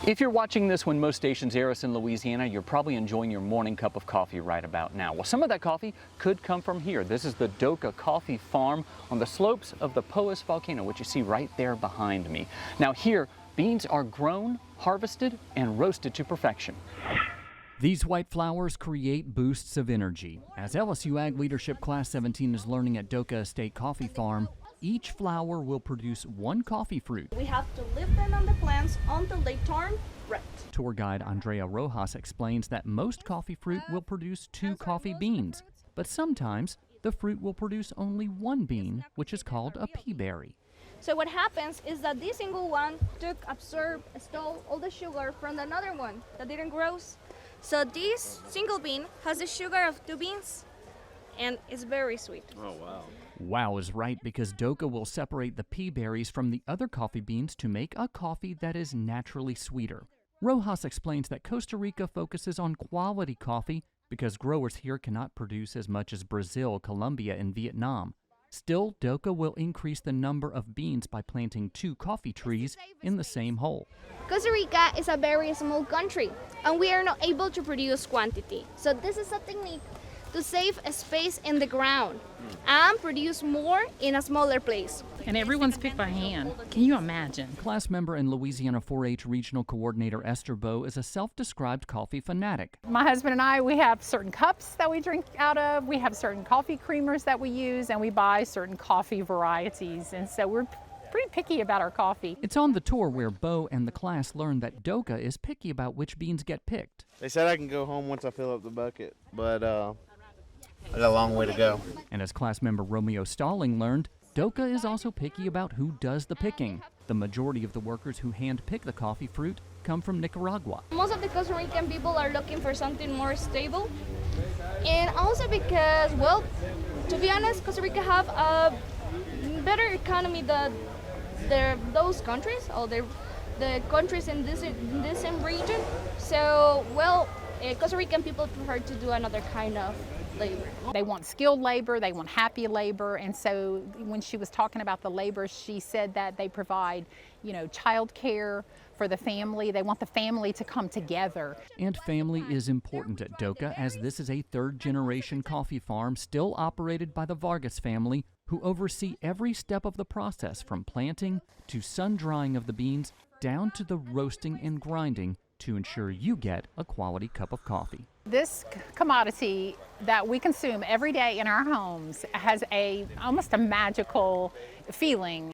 If you're watching this when most stations air us in Louisiana, you're probably enjoying your morning cup of coffee right about now. Well, some of that coffee could come from here. This is the Doka Coffee Farm on the slopes of the Poas Volcano, which you see right there behind me. Now here, beans are grown, harvested, and roasted to perfection. These white flowers create boosts of energy. As LSU Ag Leadership Class 17 is learning at Doka Estate Coffee Farm, each flower will produce one coffee fruit. We have to leave them on the plants until they turn red. Tour guide Andrea Rojas explains that most coffee fruit will produce 2 coffee beans, but sometimes the fruit will produce only 1 bean, which is called a pea berry. So what happens is that this single one stole all the sugar from another one that didn't grow. So this single bean has the sugar of 2 beans, and it's very sweet. Oh, wow. Wow is right, because Doka will separate the pea berries from the other coffee beans to make a coffee that is naturally sweeter. Rojas explains that Costa Rica focuses on quality coffee because growers here cannot produce as much as Brazil, Colombia, and Vietnam. Still, Doka will increase the number of beans by planting 2 coffee trees in the same hole. Costa Rica is a very small country, and we are not able to produce quantity. So this is a technique to save space in the ground and produce more in a smaller place. And everyone's picked by hand. Can you imagine? Class member and Louisiana 4-H Regional Coordinator Esther Bowe is a self-described coffee fanatic. My husband and I, we have certain cups that we drink out of, we have certain coffee creamers that we use, and we buy certain coffee varieties. And so we're pretty picky about our coffee. It's on the tour where Bowe and the class learn that Doka is picky about which beans get picked. They said I can go home once I fill up the bucket, but I got a long way to go. And as class member Romeo Stalling learned, Doka is also picky about who does the picking. The majority of the workers who hand-pick the coffee fruit come from Nicaragua. Most of the Costa Rican people are looking for something more stable. And also because, well, to be honest, Costa Rica have a better economy than those countries, or the countries in this same region. So, well, Costa Rican people prefer to do another kind of labor. They want skilled labor, they want happy labor, and so when she was talking about the labor, she said that they provide, child care for the family. They want the family to come together. And family is important at Doka, as this is a 3rd-generation coffee farm still operated by the Vargas family, who oversee every step of the process from planting to sun-drying of the beans down to the roasting and grinding to ensure you get a quality cup of coffee. This commodity that we consume every day in our homes has almost a magical feeling.